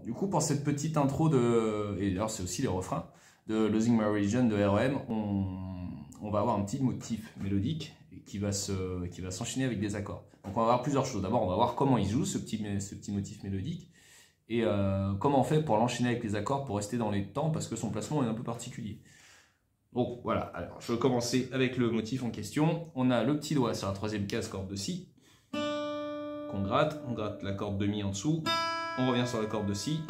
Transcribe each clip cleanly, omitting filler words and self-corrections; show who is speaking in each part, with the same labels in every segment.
Speaker 1: du coup, pour cette petite intro et d'ailleurs c'est aussi les refrains, de Losing My Religion de R.E.M., on va avoir un petit motif mélodique qui va s'enchaîner avec des accords. Donc on va voir plusieurs choses. D'abord, on va voir comment il joue ce petit motif mélodique et comment on fait pour l'enchaîner avec les accords pour rester dans les temps parce que son placement est un peu particulier. Donc voilà, alors je vais commencer avec le motif en question. On a le petit doigt sur la troisième case, corde de Si, qu'on gratte. On gratte la corde de Mi en dessous, on revient sur la corde de Si,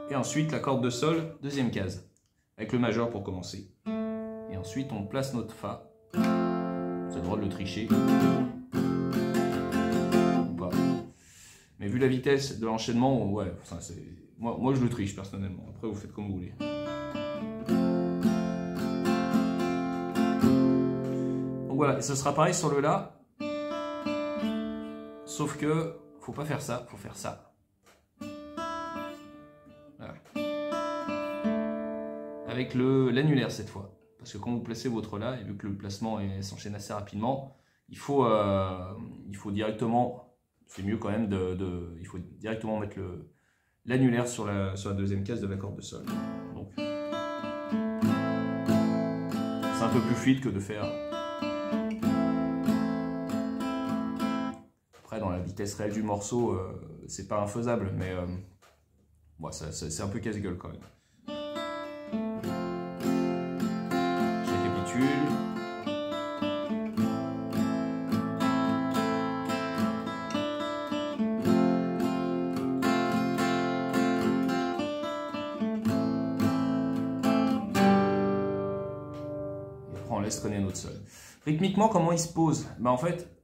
Speaker 1: et ensuite la corde de Sol, deuxième case, avec le majeur pour commencer. Et ensuite on place notre Fa, vous avez le droit de le tricher, ou pas. Mais vu la vitesse de l'enchaînement, ouais, moi je le triche personnellement, après vous faites comme vous voulez. Voilà, et ce sera pareil sur le La, sauf que faut pas faire ça, faut faire ça. Voilà. Avec l'annulaire cette fois, parce que quand vous placez votre La, et vu que le placement s'enchaîne assez rapidement, il faut directement, c'est mieux quand même il faut directement mettre l'annulaire sur la deuxième case de la corde de Sol. Donc, c'est un peu plus fluide que de faire. Après, dans la vitesse réelle du morceau, c'est pas infaisable, mais bon, c'est un peu casse-gueule quand même. Je récapitule. Et après, on laisse traîner notre Sol. Rythmiquement, comment il se pose? En fait,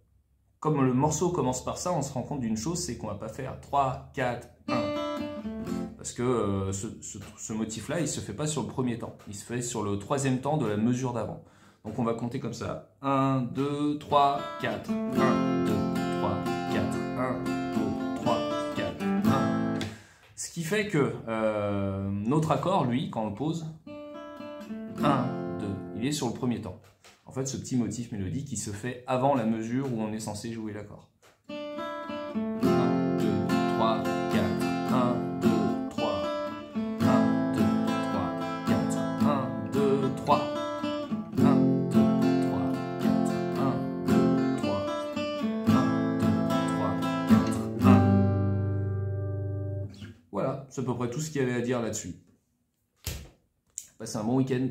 Speaker 1: comme le morceau commence par ça, on se rend compte d'une chose, c'est qu'on ne va pas faire 3, 4, 1. Parce que ce motif-là, il ne se fait pas sur le premier temps. Il se fait sur le troisième temps de la mesure d'avant. Donc on va compter comme ça. 1, 2, 3, 4. 1, 2, 3, 4. 1, 2, 3, 4. 1. Ce qui fait que notre accord, lui, quand on le pose, 1, 2, il est sur le premier temps. En fait, ce petit motif mélodique qui se fait avant la mesure où on est censé jouer l'accord. 1, 2, 3, 4. 1, 2, 3. 1, 2, 3, 4. 1, 2, 3. 1, 2, 3, 4. 1, 2, 3. 1, 2, 3, 4. 1. Voilà, c'est à peu près tout ce qu'il y avait à dire là-dessus. Passez un bon week-end.